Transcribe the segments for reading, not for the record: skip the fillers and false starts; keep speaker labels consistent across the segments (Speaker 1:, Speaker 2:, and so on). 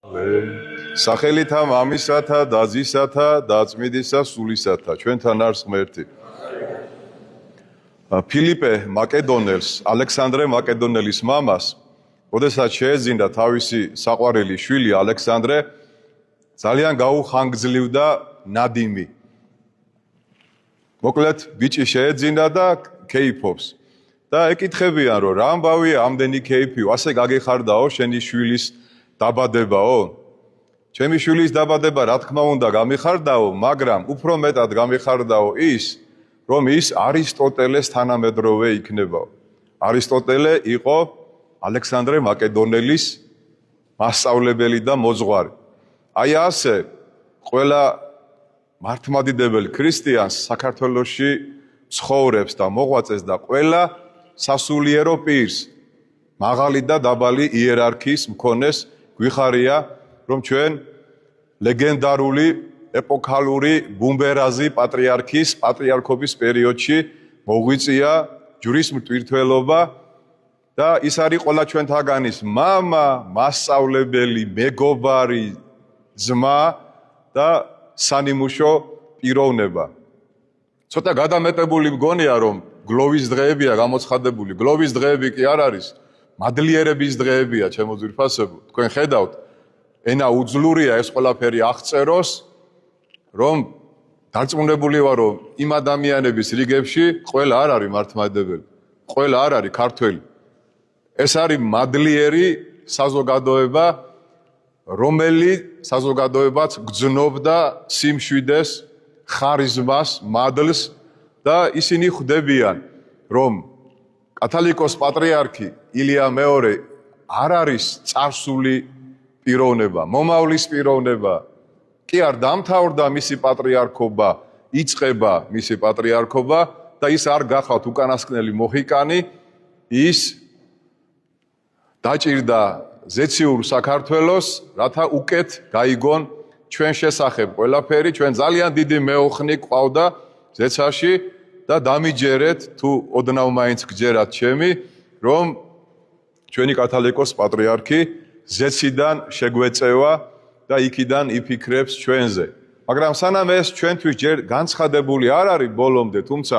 Speaker 1: სახელითა მამისათა და ძისათა და წმინდისა სულისათა ჩვენთან არის ღმერთი. ფილიპე მაკედონელს, ალექსანდრე მაკედონელის მამას, როდესაც შეეძინა თავისი საყვარელი შვილი ალექსანდრე, ძალიან გაუხანგძლივდა ნადიმი. მოკლედ ბიჭი შეეძინა და კეიფობს. და ეკითხებიან, რომ რა ამბავია ამდენი კეიფიო, ასე გაგეხარდაო შენი შვილის დაბადებაო? ჩემი შვილის დაბადება რა თქმა უნდა გამიხარდაო, მაგრამ უფრო მეტად გამიხარდაო ის, რომ ის არისტოტელეს თანამედროვე იქნებაო. არისტოტელე იყო ალექსანდრე მაკედონელის მასწავლებელი და მოძღვარი. აი ასე ყველა მართლმადიდებელი ქრისტიანს საქართველოში ცხოვრებს და მოღვაწეს და ყველა სასულიერო პირს, მაღალი და დაბალი იერარქიის მქონეს გვიხარია, რომ ჩვენ ლეგენდარული ეპოქალური ბუმბერაზი პატრიარქის პატრიარქობის პერიოდში მოღვიწია ჯვრის მტვირთველობა და ის არის ყველა ჩვენთაგანის მამა, მასწავლებელი, მეგობარი, ძმა და სანიმუშო პიროვნება. ცოტა გადამეტებული მგონია, რომ გლოვის დღეებია გამოცხადებული. გლოვის დღეები კი არ არის, მადლიერების დღეებია, ჩემო ძვირფასებო. თქვენ ხედავთ, ენა უძლურია ეს ყველაფერი აღწეროს, რომ დარწმუნებული ვარ, რომ იმ ადამიანების რიგებში ყველა არ არის მართლმადიდებელი, ყველა არ არის ქართველი. ეს არის მადლიერი საზოგადოება, რომელიც საზოგადოებაც გძნობდა სიმშვიდეს, ხარიზმას, მადლს და ისინი ხვდებიან, რომ კათოლიკოს პატრიარქი ილია მეორე არ არის წარსული პიროვნება, მომავლის პიროვნება. კი არ დამთავრდა მისი პატრიარქობა, იწყება მისი პატრიარქობა და ის არ გახავთ უკანასკნელი მოჰიკანი, ის დაჭირდა ზეციურ საქართველოს, რათა უკეთ გაიგონ ჩვენ შესახებ ყველაფერი, ჩვენ ძალიან დიდი მეოხნი გვყავდა ზეცაში და დამიჯერეთ თუ ოდნავ მაინც გჯერათ ჩემი, რომ ჩვენი კათოლიკოს პატრიარქი ზეციდან შეგვეწევა და იქიდან იფიქრებს ჩვენზე. მაგრამ სანამ ეს ჩვენთვის ჯერ განცხადებული არ არის ბოლომდე, თუმცა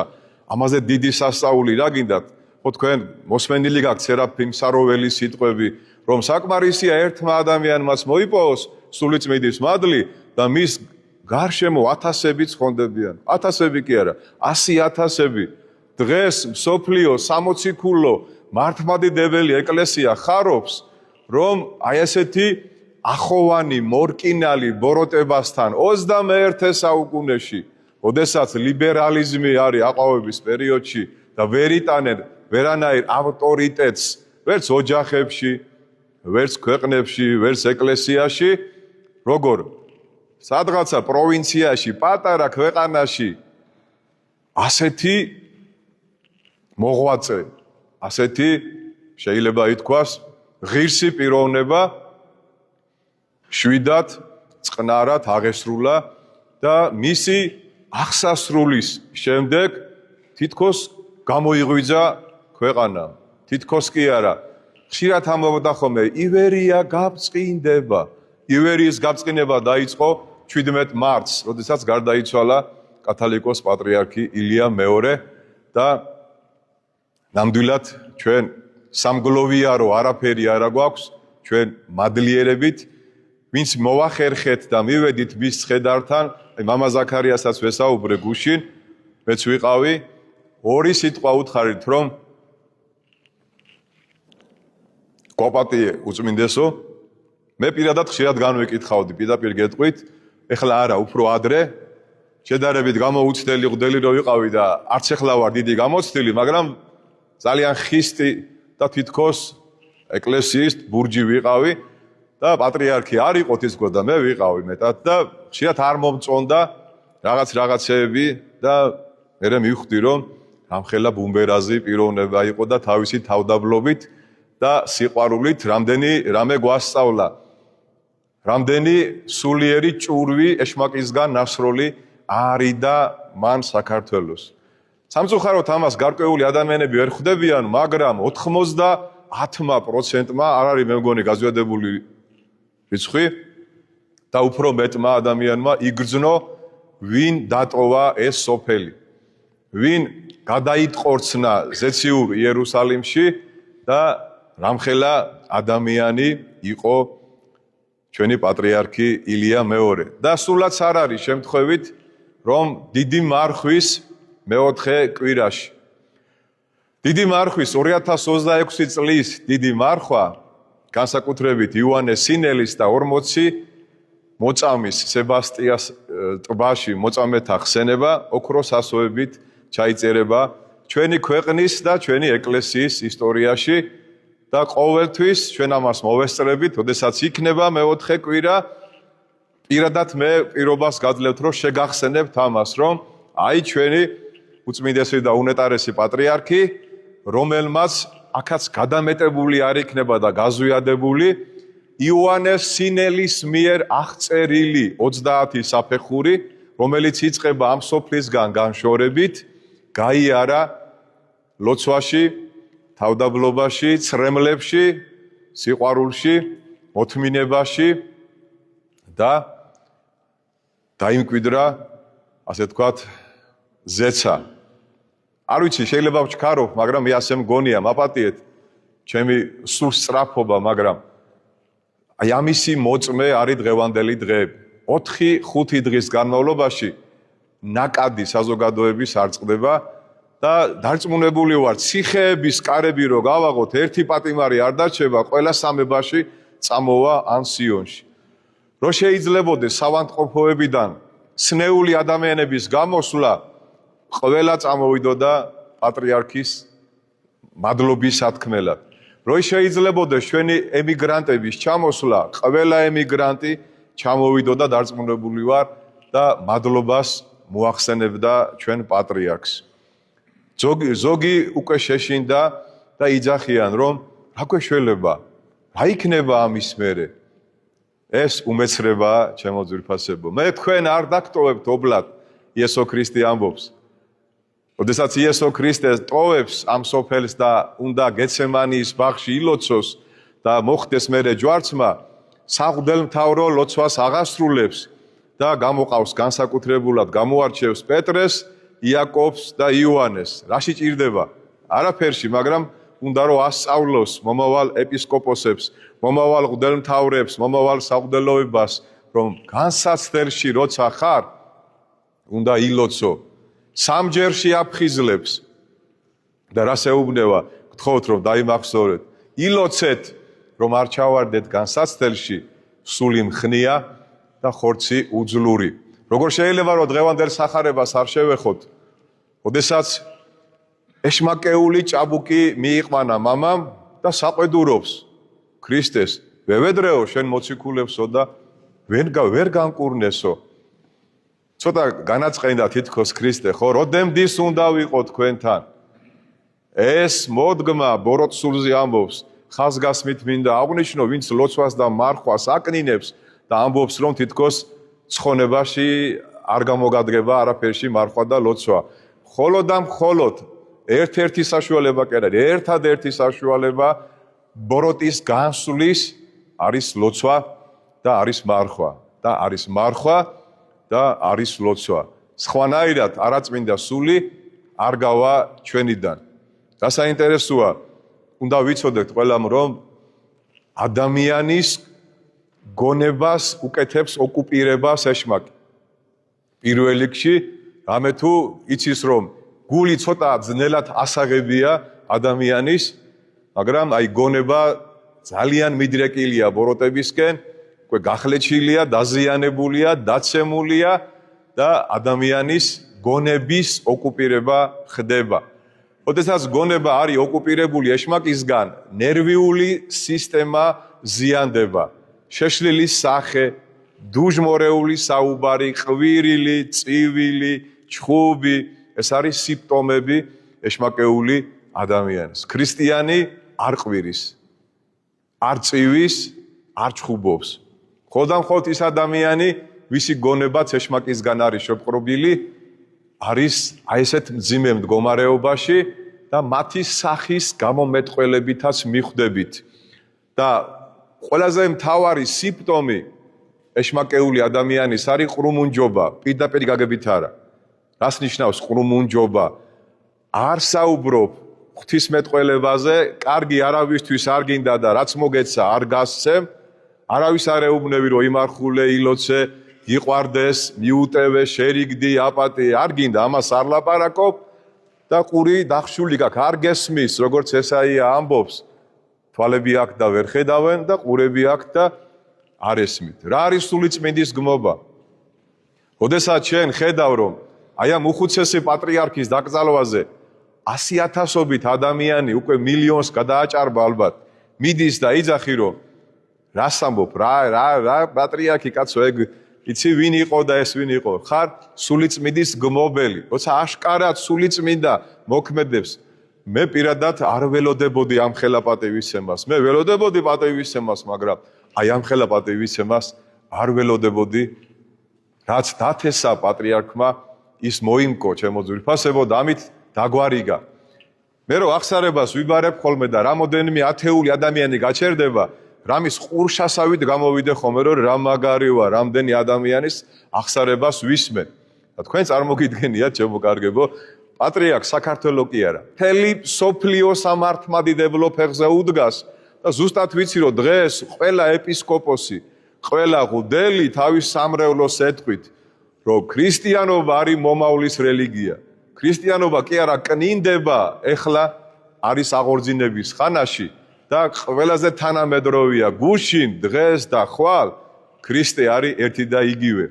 Speaker 1: ამაზე დიდი სასწაული რა გინდათ, ხო თქვენ მოსმენილი გაქვთ სერაფიმ საროველის სიტყვები, რომ საკმარისია ერთმა ადამიანმაც მოიპოვოს სულიწმიდის მადლი და მის გარშემო ათასები ცხონდებიან. ათასები კი არა, 100,000-ები. დღეს მსოფლიო 60 ქულო მართლმადიდებელი ეკლესია ხარობს, რომ აი ესეთი ახოვანი, მორკინალი ბოროტებასთან 21 საუკუნეში, როდესაც ლიბერალიზმი არის აყვავების პერიოდში და ვერანაირ ავტორიტეტს ვერც ოჯახებში, ვერც ქვეყნებში, ვერც ეკლესიაში, როგორ სადღაცა პროვინციაში, პატარა ქვეყანაში ასეთი მოღვაწე, ასეთი შეიძლება ითქვას ღირსი პიროვნება შვიდად, წყნარად აღესრულა და მისი აღსასრულის შემდეგ თითქოს გამოიღვიძა ქვეყანა. თითქოს კი არა. ხშირად ამბობდა ხოლმე ივერია გაბწყინდება. ივერიის გაბწყინება დაიწყო 17 მარტს, როდესაც გარდაიცვალა კათოლიკოს პატრიარქი ილია მეორე და ნამდვილად ჩვენ სამგლოვიარო არაფერი არა გვაქვს, ჩვენ მადლიერებით, ვინც მოვახერხეთ და მივედით მის ცხედართან, მამა ზაქარიასაც ვესაუბრე გუშინ, მეც ვიყავი, ორი სიტყვა უთხარით, რომ კვაპატიე უწმინდესო, მე პირადად ხშირად განვეკითხავდი, პირდაპირ გეტყვით, ეხლა არა, უფრო ადრე, შედარებით გამოუცდელი ღვდელი რო ვიყავი და არც ეხლა ვარ დიდი გამოცდილი, მაგრამ ძალიან ხისტი და თითქოს ეკლესიის ბურჯი ვიყავი და პატრიარქი არ იყო თითქოს და მე ვიყავი მეტად და ხშირად არ მომწონდა რაღაცეები და მე მივხვდი, რომ ამხელა ბუმბერაზი პიროვნება იყო და თავისი თავდაბლობით და სიყვარულით რამე გვასწავლა. რამდენი სულიერი ჭურვი ეშმაკისგან ნასროლი არიდა მან საქართველოს. სამწუხაროდ ამას გარკვეული ადამიანები ვერ ხვდებიან, მაგრამ 90%-მა არ არის მე მგონი გაზვიადებული რიცხვი და უფრო მეტმა ადამიანმა იგრძნო ვინ დატოვა ეს სოფელი ვინ გადაიტყორცნა ზეციურ იერუსალიმში და რამხელა ადამიანი იყო ჩვენი პატრიარქი ილია მეორე და სულაც არ არის შემთხვევით რომ დიდი მარხვის მეოთხე კვირაში დიდი მარხვის 2026 წლის დიდი მარხვა განსაკუთრებით იოანეს სინელის და 40 მოწამის სებასტიას ტბაში მოწამეთა ხსენება ოქროს ასოებით ჩაიწერება ჩვენი ქვეყნის და ჩვენი ეკლესიის ისტორიაში და ყოველთვის ჩვენ ამას მოვესწრებით, როდესაც იქნება მეოთხე კვირა, პირადად მე პირობას გაძლევთ, რომ შეგახსენებთ ამას, რომ აი ჩვენი უწმინდესი და უნეტარესი პატრიარქი, რომელმაც აქაც გადამეტებული არ იქნება და გაზვიადებული იოანეს სინელის მიერ აღწერილი 30 საფეხური, რომელიც იწყება ამ სოფლისგან განშორებით, გაიარა ლოცვაში, თავდაბლობაში, ცრემლებში, სიყვარულში, მოთმინებაში და დაიმკვიდრა, ასე თქვათ, ზეცა. არ ვიცი, შეიძლება ვჩქარო, მაგრამ მე ასე მგონია, მაპატიეთ ჩემი სულ სწრაფობა, მაგრამ აი ამისი მოწმე არის დღევანდელი დღეები. 4-5 დღის განმავლობაში ნაკადი საზოგადოების არ წყდება და დარწმუნებული ვარ, ციხეების კარები რო გავაღოთ, ერთი პატიმარი არ დარჩება, ყველა სამებაში წამოვა ან სიონში. რო შეიძლებოდეს სავანტყოფოებიდან სნეული ადამიანების გამოსვლა, ყველა წამოვიდოდა პატრიარქის მადლობის სათქმელად. რო შეიძლებოდეს ჩვენი ემიგრანტების ჩამოსვლა, ყველა ემიგრანტი ჩამოვიდოდა დარწმუნებული ვარ და მადლობას მოახსენებდა ჩვენ პატრიარქს. ზოგი უკვე შეშინდა და იძახიან, რომ რა გვეშველება, რა იქნება ამის მერე? ეს უმეცრებაა, ჩემო ძვირფასებო. მე თქვენ არ დაგტოვებთ ობლად, იესო ქრისტე ამბობს. როდესაც იესო ქრისტე ტოვებს ამ სოფელს და უნდა გეცემანიის ბაღში ილოცოს და მოხდეს მერე ჯვარცმა, საღვთელმთავრო ლოცვას აღასრულებს და გამოყავს განსაკუთრებულად გამოარჩევს პეტრეს, იაკობს და იოანეს. რაში ჭირდება? არაფერში, მაგრამ უნდა რომ ასწავლოს მომავალ ეპისკოპოსებს, მომავალ ღვთელმთავრებს, მომავალ საღვთელოებას, რომ განსაცდელში როცა ხარ, უნდა ილოცო. სამჯერში აფხიზლებს და რა შეუბნება, გთხოვთ რომ დაიმახსოვრეთ. ილოცეთ, რომ არ ჩავარდეთ განსაცდელში, სული მხნია და ხორცი უძლური. როგორ შეიძლება რომ დღევანდელ სახარებას არ შევეხოთ? როდესაც ეშმაკეული ჭაბუკი მიიყვანა მამამ და საყვედურობს ქრისტეს, ვევედრეო შენ მოციქულებსო და ვერ განკურნესო. ცოტა განაწყენდა თითქოს ქრისტე, ხო, როდემდის უნდა ვიყო თქვენთან. ეს მოდგმა ბოროტსულზე ამბობს, ხაზგასმით მინდა აღნიშნო, ვინც ლოცვას და მარხვას აკნინებს და ამბობს, რომ თითქოს ცხონებაში არ გამოგადგება არაფერში მარხვა და ლოცვა. ხოლო და მხოლოდ ერთ-ერთი საშუალება კი არა, ერთადერთი საშუალება ბოროტის განსვლის არის ლოცვა და არის მარხვა და არის მარხვა და არის ლოცვა. სხვანაირად არაწმინდა სული არ გავა ჩვენიდან. და საინტერესოა, უნდა ვიცოდეთ ყველამ, რომ ადამიანის გონებას უკეთებს ოკუპირებას ეშმაკი. პირველ რიგში, რამე თუ იცის რომ გული ცოტა ძნელად ასაღებია ადამიანის, მაგრამ აი გონება ძალიან მიდრეკილია ბოროტებისკენ, უკვე გახლეჩილია, დაზიანებულია, დაცემულია და ადამიანის გონების ოკუპირება ხდება. როდესაც გონება არის ოკუპირებული ეშმაკისგან, ნერვიული სისტემა ზიანდება. შეშლილი სახე, დუჟმორეული საუბარი, ყვირილი, წივილი, ჩხუბი, ეს არის სიმპტომები ეშმაკეული ადამიანის. ქრისტიანი არ ყვირის, არ წივის, არ ჩხუბობს. ხოლდამხოლოდ ის ადამიანი, ვისი გონებაც ეშმაკისგან არის შეპყრობილი, არის აი ესეთ მძიმე მდგომარეობაში და მათი სახის გამომეტყველებითაც მიხვდებით. და ყველაზე მთავარი სიმპტომი ეშმაკეული ადამიანის არის ყრუმუნჯობა, პირდაპირ გაგებით არა. რას ნიშნავს ყრუმუნჯობა? არ საუბრობ ღვთისმეტყველებაზე, კარგი არავისთვის არ გინდა და რაც მოგეცა არ გასცემ, არავის არ ეუბნები რომ იმარხულე, ილოცე, იყვარდეს, მიუტევე, შერიგდი, აპატი, არ გინდა, ამას არ ლაპარაკობ და ყური დახშული გაქვს, არ გესმის, როგორც ესაია ამბობს, თვალები აქვს და ვერ ხედავენ და ყურები აქვს და არ ესმით. რა არის სულიწმინდის გმობა? როდესაც შენ ხედავ რომ აი ამ უხუცესი პატრიარქის დაკრძალვაზე 100,000-ობით ადამიანი უკვე მილიონს გადააჭარბა ალბათ, მიდის და იძახი რომ რას ამბობ, რა პატრიარქი კაცო, ეგ იცი ვინ იყო და ეს ვინ იყო? ხარ სულიწმინდის გმობელი. როცა აშკარად სულიწმინდა მოქმედებს, მე პირადად არ ველოდებოდი ამ ხელა პატივისცემას. მე ველოდებოდი პატივისცემას, მაგრამ აი ამ ხელა პატივისცემას არ ველოდებოდი, რაც დათესა პატრიარქმა ის მოიმკო ჩემო ძვირფასებო და ამით დაგვარიგა. მე რო აღსარებას ვიბარებ ხოლმე და რამოდენიმე ათეული ადამიანი გაჩერდება, რამის ყურშასავით გამოვიდე ხოლმე რომ რა მაგარი ვარ, რამდენი ადამიანის აღსარებას ვისმე. და თქვენ წარმოგიდგენიათ ჩემო კარგებო, პატრიარქ საქართველო კი არა. მთელი სოფლიო სამართლმადიდებლო ფეხზე უდგას და ზუსტად ვიცი რომ დღეს ყველა ეპისკოპოსი, ყველა ღუდელი თავის სამრევლოს ეთქვით, რომ ქრისტიანობა არის მომავლის რელიგია. ქრისტიანობა კი არა კნინდება, ეხლა არის აღორძინების ხანაში და ყველაზე თანამედროვეა გუშინ, დღეს და ხვალ ქრისტე არის ერთი და იგივე.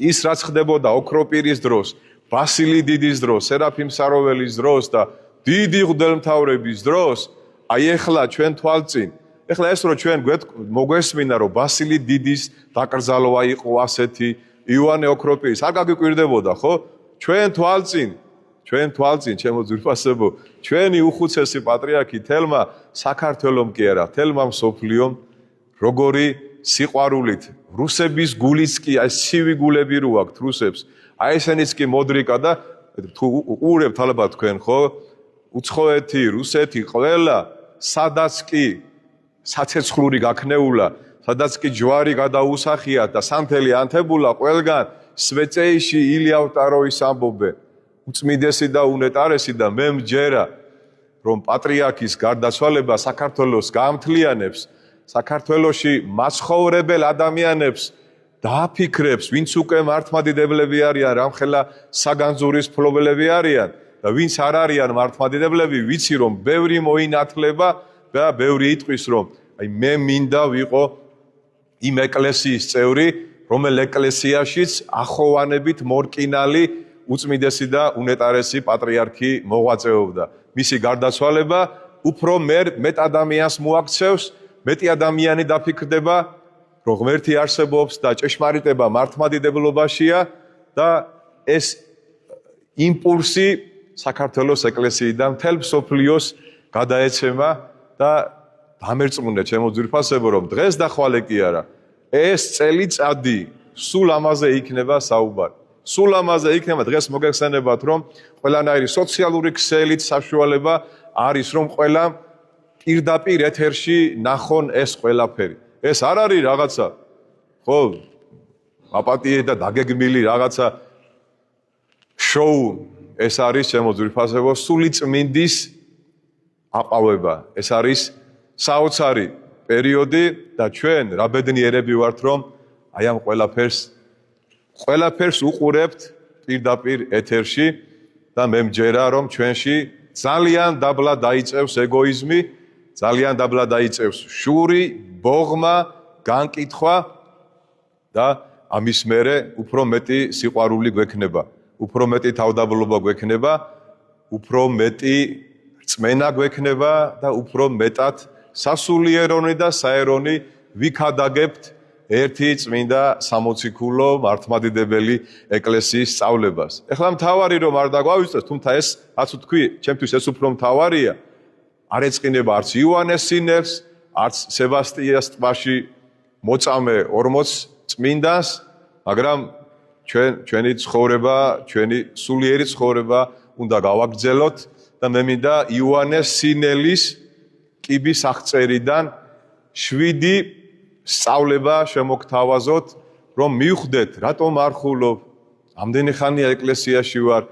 Speaker 1: ის რაც ხდებოდა ოქროპირის დროს, ბასილი დიდის დროს, სერაფიმ საროველის დროს და დიდი მღვდელმთავრების დროს, აი ეხლა ჩვენ თვალწინ, ეხლა ეს რომ ჩვენ მოგესმინა რომ ბასილი დიდის დაკრძალვა იყო ასეთი, იოანე ოქროპირის, არ გაგიკვირდებოდა, ხო? ჩვენ თვალწინ, ჩემო ძვირფასებო, ჩვენი უხუცესი პატრიარქი თელმა საქართველომ კი არა, თელმა მსოფლიომ, როგორი სიყვარულით, რუსების გულიც კი, აი ცივი გულები რო აქვთ რუსებს, აი ესენიც კი მოდრიკა და თუ უყურებთ ალბათ თქვენ, ხო? უცხოეთი, რუსეთი, ყველა სადაც კი საცეცხლური გაქნეულა, სადაც კი ჯვარი გადაუსახიათ და სანთელი ანთებულა ყველგან სვეწეიში ილიავტაროის ამბობენ. უწმიდესი და უნეტარესი და მე მჯერა, რომ პატრიარქის გარდაცვალება საქართველოს გაამთლიანებს, საქართველოში მაცხოვრებელ ადამიანებს დააფიქრებს, ვინც უკვე მართლმადიდებლები არიან, რამხელა საგანძურის მფლობელები არიან და ვინც არ არიან მართლმადიდებლები, ვიცი რომ ბევრი მოინათლება და ბევრი იტყვის რომ აი მე მინდა ვიყო იმ ეკლესიის წევრი, რომელ ეკლესიაშიც ახოვანებით მორკინალი უწმიდესი და უნეტარესი პატრიარქი მოღვაწეობდა. მისი გარდაცვალება უფრო მეტ ადამიანს მოაქცევს, მეტი ადამიანი დაფიქრდება, რომ ღმერთი არსებობს და ჭეშმარიტება მართლმადიდებლობაშია და ეს იმპულსი საქართველოს ეკლესიიდან მთელ მსოფლიოს გადაეცემა და დამერწმუნე ჩემო ძვირფასებო, რომ დღეს და ხვალე კი არა, ეს წელიწადი სულ ამაზე იქნება საუბარი. სულ ამაზე იქნება, დღეს მოგეხსენებათ, რომ ყველანაირი სოციალური ქსელით საშუალება არის, რომ ყველა პირდაპირ ეთერში ნახონ ეს ყველაფერი. ეს არ არის რაღაცა, ხო, აპატიე და დაგეგმილი რაღაცა შოუ, ეს არის ჩემო ძვირფასებო, სულიწმინდის აყვავება. ეს არის საოცარი პერიოდი და ჩვენ რა ბედნიერები ვართ, რომ აი ამ ყველაფერს უყურებთ პირდაპირ ეთერში და მე მჯერა რომ ჩვენში ძალიან დაბლა დაიწევს ეგოიზმი, ძალიან დაბლა დაიწევს შური, ბოღმა, განკითხვა და ამის მერე უფრო მეტი სიყვარული გვექნება, უფრო მეტი თავდაბლობა გვექნება, უფრო მეტი რწმენა გვექნება და უფრო მეტად სასულიერონი და საერონი ვიქადაგებთ ერთი წმინდა სამოციქულო მართლმადიდებელი ეკლესიის სწავლებას. ეხლა მთავარი რომ არ დაგვავიწყდეს, თუმცა ეს რაც ვთქვი, ჩემთვის ეს უფრო მთავარია. არ ეწყინება არც იოანეს სინერს, არც სებასტიას ტბაში მოწამე 40 წმინდანს, მაგრამ ჩვენი ცხოვრება, ჩვენი სულიერი ცხოვრება უნდა გავაგრძელოთ და მე მინდა იოანეს სინელის კიბის აღწერიდან 7 სწავლება შემოგთავაზოთ, რომ მივხვდეთ, რატომ არ ხულობ, ამდენი ხანია ეკლესიაში ვარ,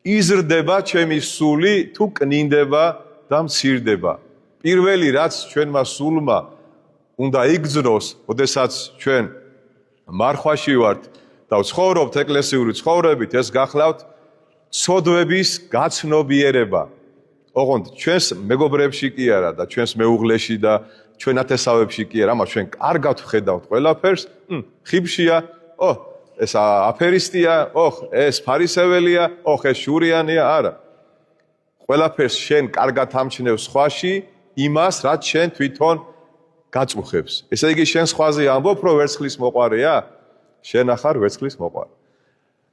Speaker 1: იზრდება ჩემი სული თუ კნინდება და მცირდება. პირველი რაც ჩვენმა სულმა უნდა იგრძნოს, როდესაც ჩვენ მარხვაში ვართ და ვცხოვრობთ ეკლესიური ცხოვრებით, ეს გახლავთ ცოდვების გაცნობიერება. ოღონდ ჩვენს მეგობრებში კი არა და ჩვენს მეუღლეში და ჩვენ ათესავებში კი არა, მაგრამ ჩვენ კარგად ვხედავთ ყველაფერს, ხიბშია, ეს აფერისტია, ეს ფარისეველია, ეს შურიანია, არა. ყველაფერს შენ კარგად ამჩნევ სხვაში იმას, რაც შენ თვითონ გაწუხებს. ესე იგი შენ სხვაზე ამბობ, რომ ვერცხლის მოყარეა? შენ ახარ ვერცხლის მოყარე.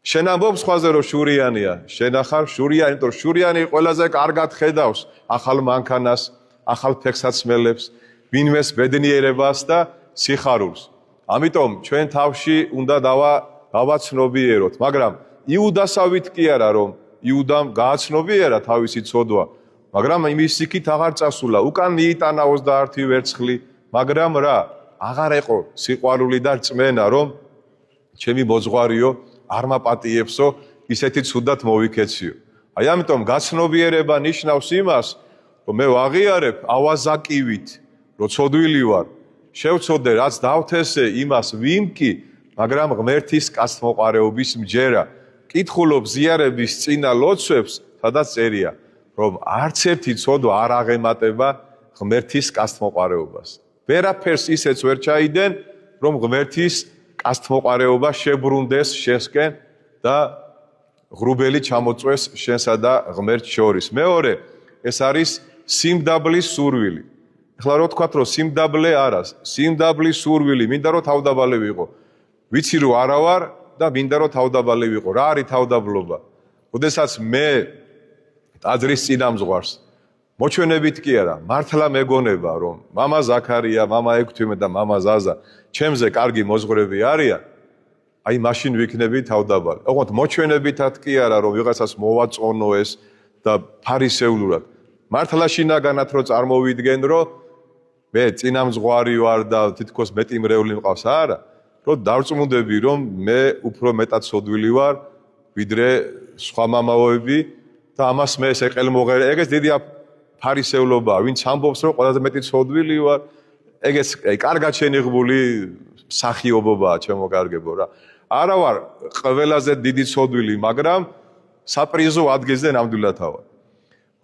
Speaker 1: შენ ამბობ სხვაზე, რომ შურიანია, შენ ახარ შურიანი, იმიტომ რომ შურიანი ყველაზე კარგად ხედავს ახალ მანქანას, ახალ ფექსაცმელებს, ვინმეს ბედნიერებას და სიხარულს. ამიტომ ჩვენ თავში უნდა დავაცნობიეროთ, მაგრამ იუდასავით კი არა, რომ იუდამ გააცნობიერა თავისი ცოდვა, მაგრამ იმის იქით აღარ წასულა, უკან მიიტანა 21 ვერცხლი, მაგრამ რა, აღარ ეყო სიყვარული და რწმენა, რომ ჩემი მოძღვარიო არ მაპატიებსო, ისეთი ცუდად მოვიქეციო. აი ამიტომ გაცნობიერება ნიშნავს იმას, რომ მე ვაღიარებ ავაზაკივით, რომ ცოდვილი ვარ, შევცოდე რაც დავთესე, იმას ვიმკი, მაგრამ ღმერთის კაცთმოყარეობის მჯერა. კითხულობ ზიარების წინა ლოცვებს, სადაც წერია, რომ არც ერთი ცოდვა არ აღემატება ღმერთის კაცთმოყარეობას. ვერაფერს ისეც ვერ ჩაიდენ, რომ ღმერთის კაცთმოყარეობა შებრუნდეს შენსკენ და ღრუბელი ჩამოწვეს შენსა და ღმერთს შორის. მეორე, ეს არის სიმდაბლის სურვილი. ეხლა რო თქვათ, რომ სიმდაბლე არას, სიმდაბლის სურვილი, მინდა რომ თავდაბალი ვიყო. ვიცი რომ არა ვარ და მინდა რომ თავდაბალი ვიყო. რა არის თავდაბლობა? როდესაც მე ტაძრის წინამძღვარს მოჩვენებით კი არა, მართლა მეგონება, რომ მამა ზაქარია, მამა ექვთიმე და მამა ზაზა ჩემზე კარგი მოძღვრები არიან, აი მაშინ ვიქნები თავდაბალი. ოღონდ მოჩვენებითად კი არა, რომ ვიღაცას მოვაწონო ეს და ფარისევლურად. მართლა შინაგანად რო წარმოვიდგენ, რომ მე წინამძღვარი ვარ და თითქოს მეტი მრევლი მყავს, არა, რომ დავწმუნდები, რომ მე უფრო მეტად სოდვილი ვარ, ვიდრე სხვა მამაოები და ამას მე ესე ყელმოღერე, ეგეც დიდი ფარისევლობაა, ვინც ამბობს, რომ ყველაზე მეტი სოდვილი ვარ, ეგეც კარგად შენიღბული სახიობობაა, ჩემო კარგებო რა. არა ვარ ყველაზე დიდი სოდვილი, მაგრამ საპრიზო ადგილზე ნამდვილად ვარ.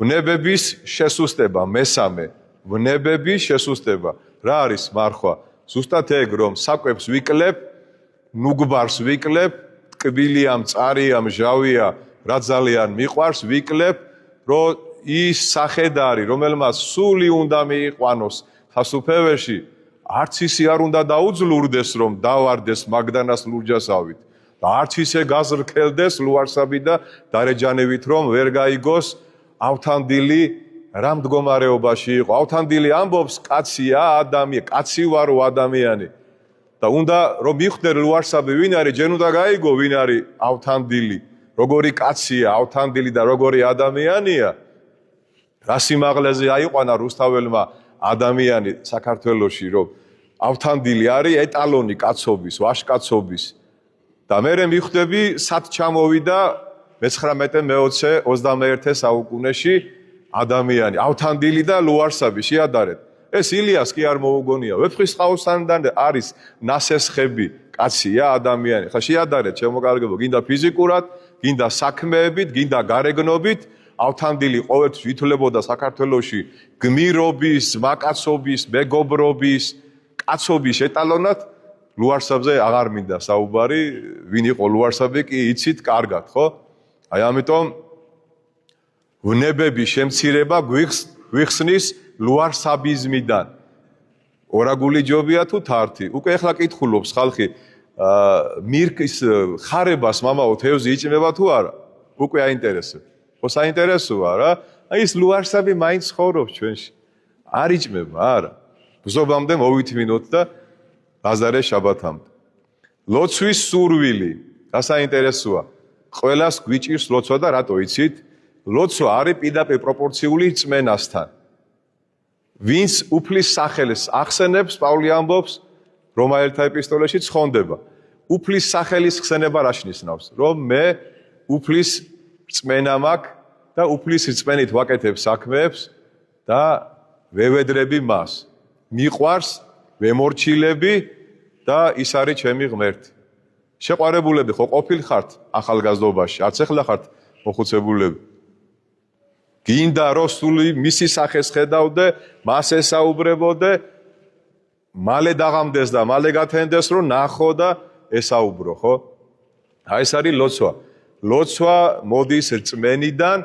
Speaker 1: ვნებების შესუსტება, მესამე, ვნებების შესუსტება. რა არის მარხვა? ზუსტად ეგ, რომ საკვებს ვიკლებ, ნუგბარს ვიკლებ, ტკბილია, მწარია, მჟავია, რა ძალიან მიყვარს, ვიკლებ, რომ ის სახედარი, რომელმაც სული უნდა მიიყვანოს სასუფეველში, არც ისე არ უნდა დაუძლურდეს, რომ დავარდეს მაგდანას ლურჯასავით და არც ისე გაზრქელდეს ლუარსაბი და დარეჯანებით, რომ ვერ გაიგოს ავთანდილი რა მდგომარეობაში იყო. ავთანდილი ამბობს, კაცია ადამიანი, კაცი ვარო ადამიანი და უნდა რომ მიხვდე ლუარსაბი ვინ არის, ჯენ უნდა გაიგო ვინ არის ავთანდილი, როგორი კაცია ავთანდილი და როგორი ადამიანია. რა სიმაღლეზე აიყვანა რუსთაველმა ადამიანი საქართველოში, რომ ავთანდილი არის ეტალონი კაცობის, ვაჟკაცობის და მე მიხვდები სად ჩამოვიდა მე-19-21 საუკუნეში ადამიანი, ავთანდილი და ლუარსაბი შეადარეთ. ეს ილიას კი არ მოუგონია. ვეფხისტყაოსთან არის ნასესხები, კაცია ადამიანი. ხა შეადარეთ, ჩემო კარგებო, გინდა ფიზიკურად, გინდა საქმეებით, გინდა გარეგნობით, ავთანდილი ყოველთვის ვითვლებოდა საქართველოში გმირობის, მაკაცობის, მეგობრობის, კაცობის ეტალონად. ლუარსაბზე აღარ მინდა საუბარი, ვინ იყო ლუარსაბი კი იცით კარგად, ხო? აი ამიტომ ვნებების შემცირება გვიხსნის ლუარსაბიზმიდან. ორაგული ჯობია თუ თართი. უკვე ახლა კითხულობს ხალხი, მირკის ხარებას მამაო თევზი იჭმება თუ არა? უკვე აინტერესებს. ხო საინტერესოა რა? აი ეს ლუარსაბი მაინც ცხოვრობს ჩვენში. არ იჭმება, არა. ბზობამდე მოვითმინოთ და ბაზარე შაბათამდე. ლოცვის სურვილი, გასაინტერესოა. ყველას გვიჭირს ლოცვა და რატო იცით? ლოცვა არის პირდაპირ პროპორციული რწმენასთან. ვინც უფლის სახელს ახსენებს, პავლე ამბობს, რომაელთა ეპისტოლეში ცხონდება. უფლის სახელის ხსენება რაში ნიშნავს? რომ მე უფლის რწმენა მაქვს და უფლის რწმენით ვაკეთებ საქმეებს და ვევედრები მას. მიყვარს, ვემორჩილები და ის არის ჩემი ღმერთი. შეყვარებულები ხო ყოფილხართ ახალგაზრდობაში, არც ახლა ხართ მოხუცებულები. გინდა რომ სული მისი სახეს ხედავდე, მას ესაუბრებოდე, მალე დაღამდეს და მალე გათენდეს რომ ნახო და ესაუბრო, ხო? აი ეს არის ლოცვა. ლოცვა მოდის რწმენიდან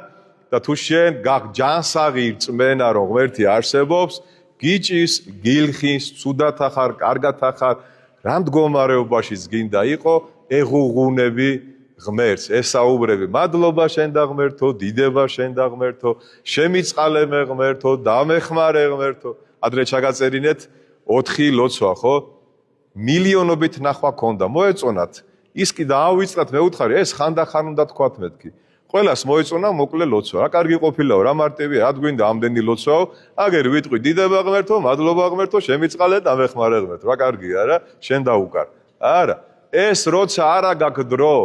Speaker 1: და თუ შენ ჯანსაღი რწმენა რომ ღმერთი არსებობს, გიჭის, გილხის, ცუდად ახარ, კარგად ახარ, რა მდგომარეობაშიც გინდა იყო, ეღუღუნები ღმერთს, ესაუბრები, მადლობა შენ და ღმერთო, დიდება შენ და ღმერთო, შემიწყალე მე ღმერთო, დამეხმარე ღმერთო. ადრე ჩაგაწერინეთ 4 ლოცვა, ხო? მილიონობით ნახვა ქონდა, მოეწონათ. ის კი დაავიწყდათ, მე ვუთხარი, ეს ხანდახან უნდა თქვათ მეთქი. ყველას მოეწონა მოკლე ლოცვა. რა კარგი ყოფილაო, რა მარტივია, რა გვინდა ამდენი ლოცვაო, აგერ ვიტყვი დიდება ღმერთო, მადლობა ღმერთო, შემიწყალე და დამეხმარე ღმერთო. რა კარგია რა, შენ დაუკარ. არა, ეს როცა არა გაქვს დრო,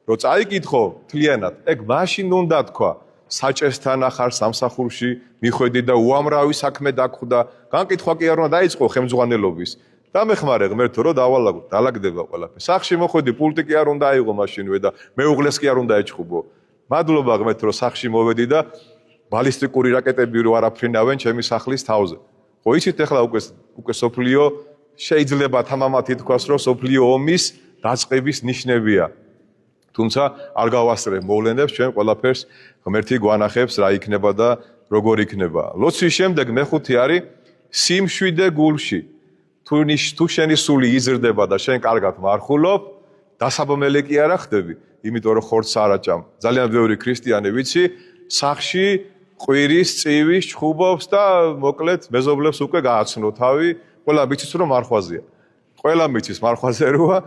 Speaker 1: რო წაიკითხო თლიანად, ეგ მაშინ უნდა თქვა, საჭესთან ახარ სამსახურში მიხვედი და უამრავი საქმე დაგხვდა, განკითხვა კი არ უნდა დაიწყო ხელმძღვანელობის. დამეხმარე ღმერთო, რომ დაალაგდება ყველაფერი. სახში მოხვედი, პულტი კი არ უნდა აიღო მაშინვე და მეუღლეს კი არ უნდა ეჭხუბო. მადლობა ღმერთო, რომ სახში მოვედი და ბალისტიკური რაკეტები რო არაფრინავენ ჩემი სახლის თავზე. ხო იცით ახლა უკვე სოფლიო შეიძლება თამამად ითქვას, რომ სოფლიო ომის დაწყების ნიშნებია. თუმცა არ გავასწრებ მოვლენებს, ჩვენ ყველაფერს ღმერთი გვანახებს რა იქნება და როგორ იქნება. ლოცვის შემდეგ მეხუთე არის სიმშვიდე გულში. თუ შენი სული იზრდება და შენ კარგად მარხულობ, დასაბამელი კი არა ხდები, იმიტომ რომ ხორცს არ აჭამ. ძალიან ბევრი ქრისტიანი ვიცი, სახში ყვირის, წივის, ჩხუბობს და მოკლედ მეზობლებს უკვე გააცნო თავი, ყველა მიცის რომ მარხვაზეა. ყველა მიცის მარხვაზე როა,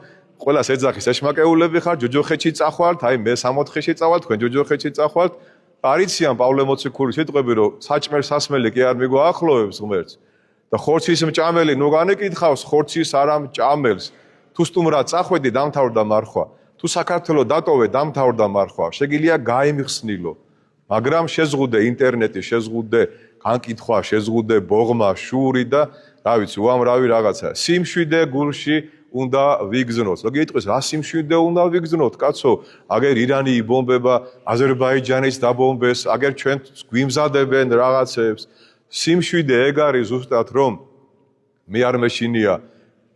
Speaker 1: ყველას ეძახის ეშმაკეულები ხარ, ჯოჯოხეთში წახვალთ, აი მე 64-ში წავალ, თქვენ ჯოჯოხეთში წახვალთ. არიციან პავლე მოციქულის სიტყვები, რომ საჭმელ სასმელი კი არ მიგოახლოვებს ღმერთს. და ხორცის მჭამელი ნუ განეკითხავს ხორცის არა მჭამელს. თუ სტუმრად წახვედი, დამთავრდა მარხვა. თუ საქართველოს დატოვე, დამთავრდა მარხვა. შეგიძლია გაიმიხსნილო. მაგრამ შეზღუდე ინტერნეტი, შეზღუდე განკითხვა, შეზღუდე ბოღმა, შური და რა ვიცი, უამრავი რაღაცა. სიმშვიდე გულში უნდა ვიგზნოთ. ზოგი იტყვის, რა სიმშვიდე უნდა ვიგზნოთ, კაცო? აგერ ირანი იბომბება, აზერბაიჯანის დაბომბეს, აგერ ჩვენ გვიმზადებენ რაღაცებს. სიმშვიდე ეგ არის ზუსტად რომ მე არ მეშინია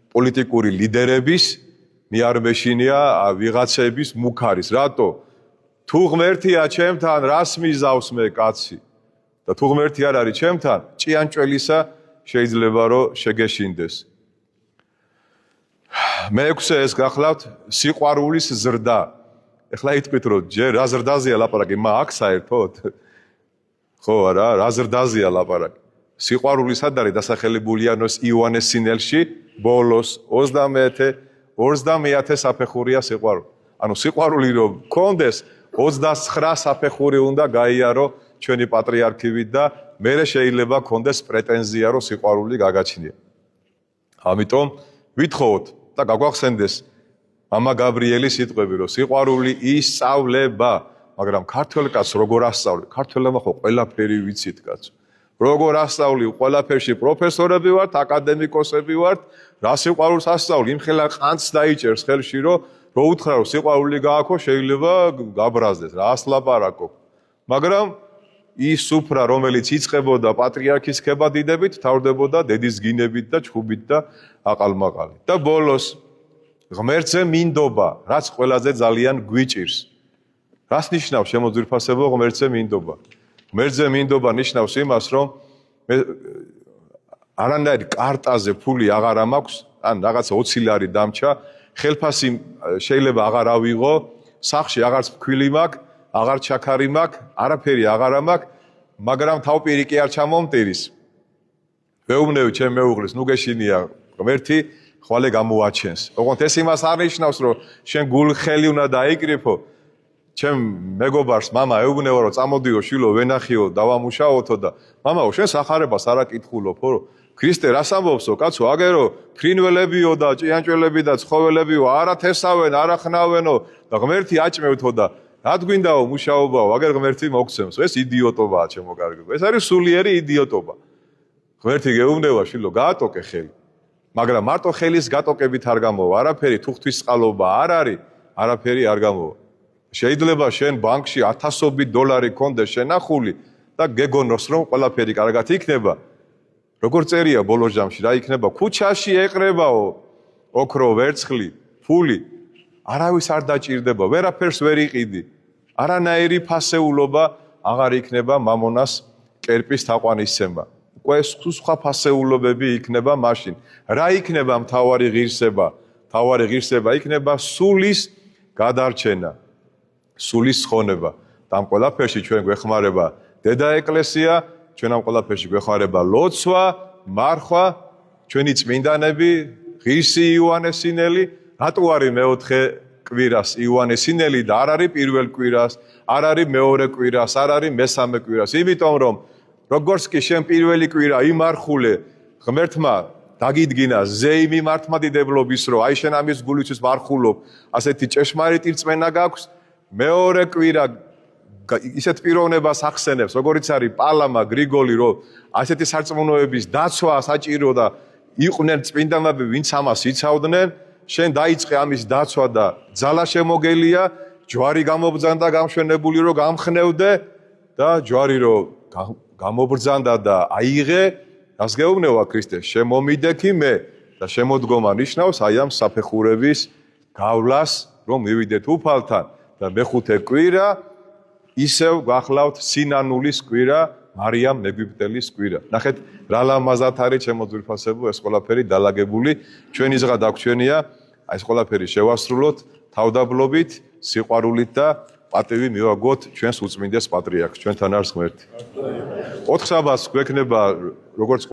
Speaker 1: პოლიტიკური ლიდერების, მე არ მეშინია ვიღაცების მუქარის. რატო? თუ ღმერთია ჩემთან, რას მიზავს მე კაცი? და თუ ღმერთი არ არის ჩემთან, ჭიანჭველისა შეიძლება რომ შეგეშინდეს. მეექვსე ეს გახლავთ სიყვარულის ზრდა. ეხლა იტყვით რომ ჯერ რა ზრდაზეა ლაპარაკი, აქ საერთოდ? ხო არა, რა ზრდაზეა ლაპარაკი. სიყვარული სად არის დასახელებულია იოანეს სინელში, ბოლოს 30 საფეხურია სიყვარული. ანუ სიყვარული რომ გქონდეს 29 საფეხური უნდა გაიარო ჩვენი პატრიარქივით და მერე შეიძლება გქონდეს პრეტენზია რომ სიყვარული გაგაჩნია. ამიტომ ვითხოვოთ და გაგვახსენდეს მამა გაბრიელის სიტყვები რომ სიყვარული ისწავლება, მაგრამ ქართველ კაცს როგორ ასწავლე? ქართველებმა ხო ყველაფერი ვიცით კაცო. როგორ ასწავლი? ყველაფერში პროფესორები ვართ, აკადემიკოსები ვართ, რა სიყვარულს ასწავლი? იმხელა ყანწს დაიჭერს ხელში რომ უთხრა რომ სიყვარული გააქო, შეიძლება გაბრაზდეს, რა ასლაპარაკო. მაგრამ ის სუფრა, რომელიც იწყებოდა პატრიარქის ქებადიდებით, თავდებოდა დედის გინებით და ჩხუბით და აყალმაყალით. და ბოლოს ღმერთზე მინდობა, რაც ყველაზე ძალიან გვიჭირს. რას ნიშნავს შემოძვირფასებო ღმერთზე მინდობა? ღმერთზე მინდობა ნიშნავს იმას, რომ მე არანაირი კარტაზე ფული აღარ მაქვს, ან რაღაცა 20 ლარი დამჭა, ხელფასი შეიძლება აღარ ავიღო, სახში აღარც ფქვილი მაქვს, აღარ ჩაქარი მაქვს, არაფერი აღარ მაქვს, მაგრამ თავპირი კი არ ჩამომტირის. ვეუბნები ჩემ მეუღლეს, ნუ გეშინია ღმერთი, ხვალე გამოაჩენს. ოღონდ ეს იმას არ ნიშნავს, რომ შენ გულხელი უნდა დაიკრიფო. ჩემ მეგობარს მამა ეუბნება რომ წამოდიო შილო ვენახიო დავამუშაოთო და მამაო შენ სახარებას არ აკითხულობო ქრისტე რას ამბობსო კაცო აგერო ფრინველებიო და ჭიანჭველები და ცხოველებიო არა თესავენ არა ხნავენო და ღმერთი აჭმევთო და რად გვინდაო მუშაობაო აგერ ღმერთი მოგცემსო ეს იდიოტობაა ჩემო კარგო ეს არის სულიერი იდიოტობა ღმერთი გეუბნება შილო გაატოკე ხელი მაგრამ მარტო ხელის გატოკებით არ გამოვა არაფერი თუ ღვთისწყალობა არ არის არაფერი არ გამოვა შეიძლება შენ ბანკში 1000 დოლარი კონდეს შენახული და გეგონოს რომ ყველაფერი კარგად იქნება როგორ წერია ბოლოს ჯამში რა იქნება ქუჩაში ეყრებაო ოქრო ვერცხლი ფული არავის არ დაჭირდება ვერაფერს ვერ იყიდი არანაირი ფასეულობა აღარ იქნება მამონას კერპის თაყვანისცემა უკვე სხვა ფასეულობები იქნება მაშინ რა იქნება მთავარი ღირსება იქნება სულის გადარჩენა სულის ხონება და ამ ყველაფერში ჩვენ გვეხმარება დედა ეკლესია ჩვენ ამ ყველაფერში გვეხმარება ლოცვა მარხვა ჩვენი წმინდანები ღირსი იოანესინელი რატო არის მეოთხე კვირას იოანესინელი და არ არის პირველ კვირას არ არის მეორე კვირას არ არის მესამე კვირას იმიტომ რომ როგორც კი შენ პირველი კვირა იმარხულე ღმერთმა დაგიდგინა ზეიმი მართლმადიდებლობის რომ აი შენ ამის გულისთვის მარხულობ ასეთი ჭეშმარიტი რწმენა გაქვს მეორე კვირა ისეთ პიროვნებას ახსენებს როგორიც არის პალამა გრიგოლი რომ ასეთი სარწმუნოების დაცვა საჭირო და იყვნენ წმინდანები ვინც ამას იცავდნენ შენ დაიწყე ამის დაცვა და ძალა შემოგელია ჯვარი გამობრძანდა გამშვენებული რომ გამხნევდე და ჯვარი რომ გამობრძანდა და აიღე რას გეუბნება ქრისტე შემომიდექი მე და შემოდგომა ნიშნავს აი ამ საფეხურების გავლას რომ მივიდეთ უფალთან და მეხუთე კვირა ისევ გახლავთ სინანულის კვირა მარიამ მეგვიპტელის კვირა ნახეთ რა ლამაზად არის ჩემო ძვირფასებო ეს ყველაფერი დალაგებული ჩვენისღა დაგჩვენია აი ეს ყველაფერი შევასრულოთ თავდაბლობით სიყვარულით და პატივი მივაგოთ ჩვენს უწმინდეს პატრიარქს ჩვენთან არის ღმერთი 4 საბათს გვექნება როგორც